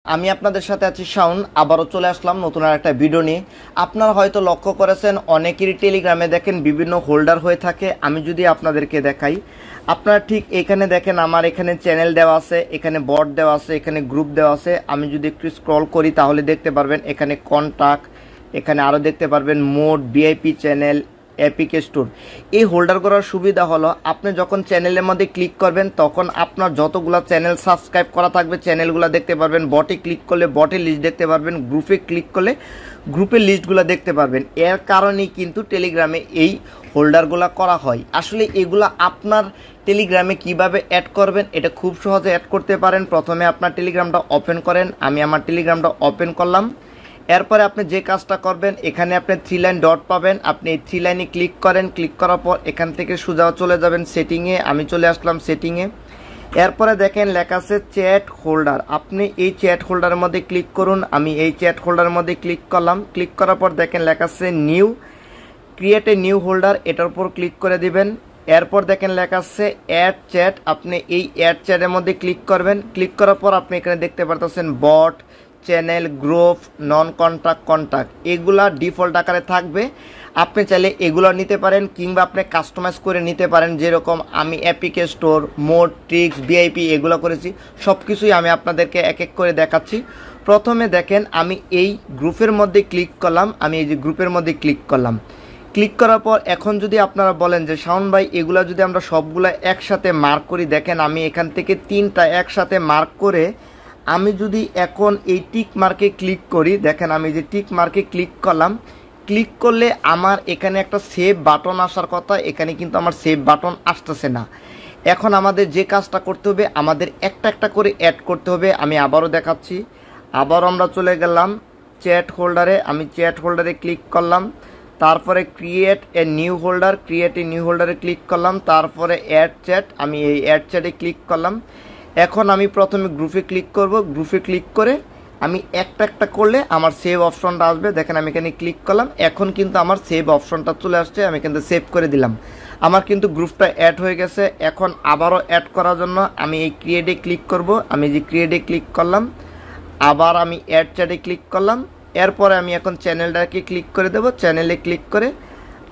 আমি আপনাদের সাথে আছি শাওন। আবারও চলে আসলাম নতুন আর একটা ভিডিও নিয়ে। আপনারা হয়তো লক্ষ্য করেছেন অনেকেরই টেলিগ্রামে দেখেন বিভিন্ন হোল্ডার হয়ে থাকে। আমি যদি আপনাদেরকে দেখাই, আপনারা ঠিক এখানে দেখেন আমার এখানে চ্যানেল দেওয়া আছে, এখানে বট দেওয়া আছে, এখানে গ্রুপ দেওয়া আছে। আমি যদি একটু স্ক্রল করি তাহলে দেখতে পারবেন এখানে কন্টাক্ট, এখানে আরও দেখতে পারবেন mode, VIP channel, epic store. এই হোল্ডার করার সুবিধা হলো আপনি যখন চ্যানেলের মধ্যে ক্লিক করবেন তখন আপনার যতগুলো চ্যানেল সাবস্ক্রাইব করা থাকবে চ্যানেলগুলো দেখতে পারবেন। বটে ক্লিক করলে বটের লিস্ট দেখতে পারবেন, গ্রুপে ক্লিক করলে গ্রুপের লিস্টগুলো দেখতে পারবেন। এর কারণেই কিন্তু টেলিগ্রামে এই হোল্ডারগুলো করা হয়। আসলে এগুলো আপনার টেলিগ্রামে কিভাবে অ্যাড করবেন এটা খুব সহজে অ্যাড করতে পারেন। প্রথমে আপনার টেলিগ্রামটা ওপেন করেন। আমি আমার টেলিগ্রামটা ওপেন করলাম। এরপরে আপনি যে কাজটা করবেন, এখানে আপনি 3 লাইন ডট পাবেন, আপনি এই 3 লাইনে ক্লিক করেন। ক্লিক করার পর এখান থেকে সোজা চলে যাবেন সেটিংয়ে। আমি চলে আসলাম সেটিংয়ে। এরপরে দেখেন লেখা আছে চ্যাট হোল্ডার। আপনি এই চ্যাট হোল্ডারের মধ্যে ক্লিক করুন। আমি এই চ্যাট হোল্ডারের মধ্যে ক্লিক করলাম। ক্লিক করার পর দেখেন লেখা আছে new, create a new holder, এটার উপর ক্লিক করে দিবেন। এরপর দেখেন লেখা আছে অ্যাড চ্যাট। আপনি এই অ্যাড চ্যাটের মধ্যে ক্লিক করবেন। ক্লিক করার পর আপনি এখানে দেখতে পারতেছেন bot, channel, group, non contact, contact, এগুলা ডিফল্ট আকারে থাকবে। আপনি চাইলে এগুলো নিতে পারেন কিংবা আপনি কাস্টমাইজ করে নিতে পারেন। যেরকম আমি epic store, mode, tricks, VIP এগুলো করেছি। সব কিছুই আমি আপনাদেরকে এক এক করে দেখাচ্ছি। প্রথমে দেখেন আমি এই গ্রুপের মধ্যে ক্লিক করলাম। আমি এই যে গ্রুপের মধ্যে ক্লিক করলাম। ক্লিক করার পর এখন যদি আপনারা বলেন যে শাওন ভাই এগুলা যদি আমরা সবগুলা একসাথে মার্ক করি, দেখেন আমি এখান থেকে 3টা একসাথে মার্ক করে আমি যদি এখন এই টিক মার্কে ক্লিক করি, দেখেন আমি যে টিক মার্কে ক্লিক করলাম। ক্লিক করলে আমার এখানে একটা সেভ বাটন আসার কথা, এখানে কিন্তু আমার সেভ বাটন আসতেছে না। এখন আমাদের যে কাজটা করতে হবে, আমাদের একটা একটা করে অ্যাড করতে হবে। আমি আবারও দেখাচ্ছি। আবারও আমরা চলে গেলাম চ্যাট হোল্ডারে। আমি চ্যাট হোল্ডারে ক্লিক করলাম। তারপরে create a new folder, create a new folder click করলাম। তারপরে অ্যাড চ্যাট, আমি এই অ্যাড চ্যাটে ক্লিক করলাম। এখন আমি প্রথমে গ্রুপে ক্লিক করব। গ্রুপে ক্লিক করে আমি একটা একটা করলে আমার সেভ অপশনটা আসবে। দেখেন আমি এখানে ক্লিক করলাম। এখন কিন্তু আমার সেভ অপশনটা চলে আসছে। আমি কিন্তু সেভ করে দিলাম। আমার কিন্তু গ্রুপটা অ্যাড হয়ে গেছে। এখন আবারও অ্যাড করার জন্য আমি এই ক্রিয়েটে ক্লিক করব। আমি যে ক্রিয়েটে ক্লিক করলাম, আবার আমি অ্যাড চ্যাটে ক্লিক করলাম। এরপরে আমি এখন চ্যানেলটাকে ক্লিক করে দেব। চ্যানেলে ক্লিক করে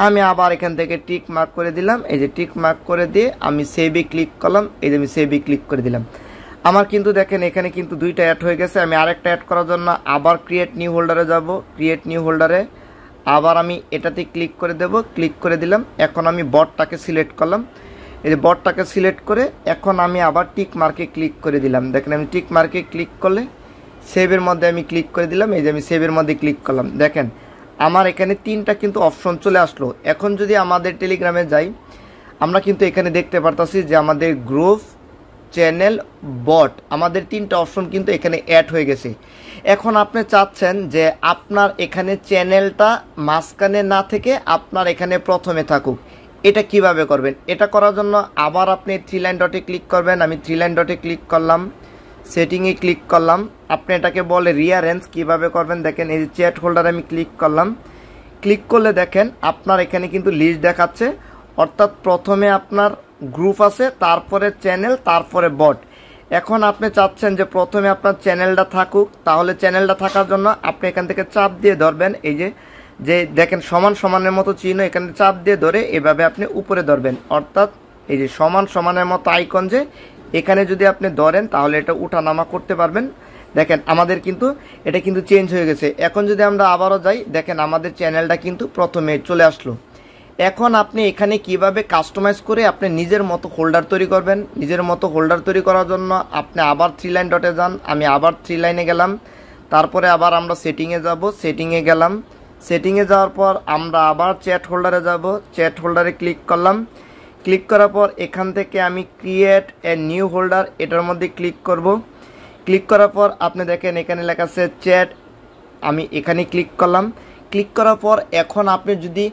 আমি আবার এখান থেকে টিক মার্ক করে দিলাম। এই যে টিক মার্ক করে দিয়ে আমি সেভে ক্লিক করলাম। এই যে আমি সেভে ক্লিক করে দিলাম। আমার কিন্তু দেখেন এখানে কিন্তু 2টা অ্যাড হয়ে গেছে। আমি আরেকটা অ্যাড করার জন্য আবার ক্রিয়েট নিউ হোল্ডারে যাব। ক্রিয়েট নিউ হোল্ডারে আবার আমি এটাতে ক্লিক করে দেব। ক্লিক করে দিলাম। এখন আমি বটটাকে সিলেক্ট করলাম। এই যে বটটাকে সিলেক্ট করে এখন আমি আবার টিক মার্কে ক্লিক করে দিলাম। দেখেন আমি টিক মার্কে ক্লিক করলে সেভের মধ্যে আমি ক্লিক করে দিলাম। এই যে আমি সেভের মধ্যে ক্লিক করলাম। দেখেন আমার এখানে 3টা কিন্তু অপশন চলে আসলো। এখন যদি আমাদের টেলিগ্রামে যাই, আমরা কিন্তু এখানে দেখতে পারতাছি যে আমাদের গ্রুপ, চ্যানেল, বট, আমাদের 3টা অপশন কিন্তু এখানে অ্যাড হয়ে গেছে। এখন আপনি চাচ্ছেন যে আপনার এখানে চ্যানেলটা মাঝখানে না থেকে আপনার এখানে প্রথমে থাকুক। এটা কিভাবে করবেন? এটা করার জন্য আবার আপনি 3 লাইন ডটে ক্লিক করবেন। আমি 3 লাইন ডটে ক্লিক করলাম, সেটিংয়ে ক্লিক করলাম। আপনি এটাকে বলে রিঅ্যারেঞ্জ। কিভাবে করবেন দেখেন, এই যে চ্যাট হোল্ডারে আমি ক্লিক করলাম। ক্লিক করলে দেখেন আপনার এখানে কিন্তু লিস্ট দেখাচ্ছে। অর্থাৎ প্রথমে আপনার গ্রুপ আছে, তারপরে চ্যানেল, তারপরে বট। এখন আপনি চাচ্ছেন যে প্রথমে আপনার চ্যানেলটা থাকুক, তাহলে চ্যানেলটা থাকার জন্য আপনি এখান থেকে চাপ দিয়ে ধরবেন। এই যে যে দেখেন সমান সমানের মতো চিহ্ন, এখানে চাপ দিয়ে ধরে এভাবে আপনি উপরে ধরবেন। অর্থাৎ এই যে সমান সমানের মতো আইকন, যে এখানে যদি আপনি ধরেন তাহলে এটা উঠানামা করতে পারবেন। দেখেন আমাদের কিন্তু এটা কিন্তু চেঞ্জ হয়ে গেছে। এখন যদি আমরা আবারও যাই, দেখেন আমাদের চ্যানেলটা কিন্তু প্রথমে চলে আসলো। এখন আপনি এখানে কিভাবে কাস্টমাইজ করে আপনি নিজের মতো হোল্ডার তৈরি করবেন। নিজের মতো হোল্ডার তৈরি করার জন্য আপনি আবার 3 লাইন ডটে যান। আমি আবার 3 লাইনে গেলাম। তারপরে আবার আমরা সেটিংয়ে যাব। সেটিংয়ে গেলাম। সেটিংয়ে যাওয়ার পর আমরা আবার চ্যাট হোল্ডারে যাব। চ্যাট হোল্ডারে ক্লিক করলাম। ক্লিক করার পর এখান থেকে আমি ক্রিয়েট এ নিউ হোল্ডার, এটার মধ্যে ক্লিক করব। ক্লিক করার পর আপনি দেখেন এখানে লেখা আছে চ্যাট। আমি এখানে ক্লিক করলাম। ক্লিক করার পর এখন আপনি যদি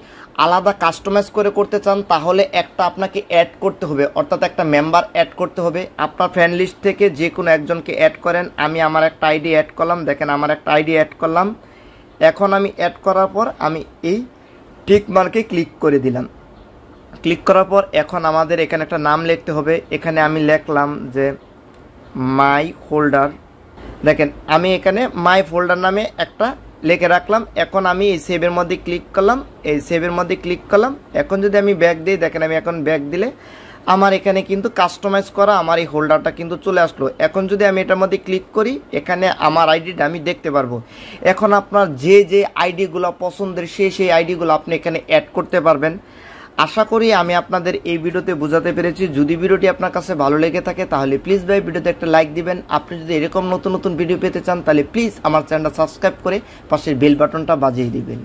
আলাদা কাস্টমাইজ করে করতে চান তাহলে একটা আপনাকে অ্যাড করতে হবে, অর্থাৎ একটা মেম্বার অ্যাড করতে হবে। আপনার ফ্রেন্ড লিস্ট থেকে যে কোনো একজনকে অ্যাড করেন। আমি আমার একটা আইডি অ্যাড করলাম। দেখেন আমার একটা আইডি অ্যাড করলাম। এখন আমি অ্যাড করার পর আমি এই টিক মার্কে ক্লিক করে দিলাম। ক্লিক করার পর এখন আমাদের এখানে একটা নাম লিখতে হবে। এখানে আমি লিখলাম যে মাই হোল্ডার। দেখেন আমি এখানে মাই ফোল্ডার নামে একটা লিখে রাখলাম। এখন আমি এই সেভের মধ্যে ক্লিক করলাম, এই সেভের মধ্যে ক্লিক করলাম। এখন যদি আমি ব্যাক দিই, দেখেন আমি এখন ব্যাক দিলে আমার এখানে কিন্তু কাস্টমাইজ করা আমার এই হোল্ডারটা কিন্তু চলে আসলো। এখন যদি আমি এটার মধ্যে ক্লিক করি, এখানে আমার আইডিটা আমি দেখতে পারবো। এখন আপনার যে যে আইডিগুলো পছন্দের সেই আইডিগুলো আপনি এখানে অ্যাড করতে পারবেন। আশা করি আমি আপনাদের এই ভিডিওতে বোঝাতে পেরেছি। যদি ভিডিওটি আপনার কাছে ভালো লেগে থাকে তাহলে প্লিজ ভাই ভিডিওতে একটা লাইক দিবেন। আপনি যদি এরকম নতুন নতুন ভিডিও পেতে চান তাহলে প্লিজ আমার চ্যানেলটা সাবস্ক্রাইব করে পাশের বেল বাটনটা বাজিয়ে দিবেন।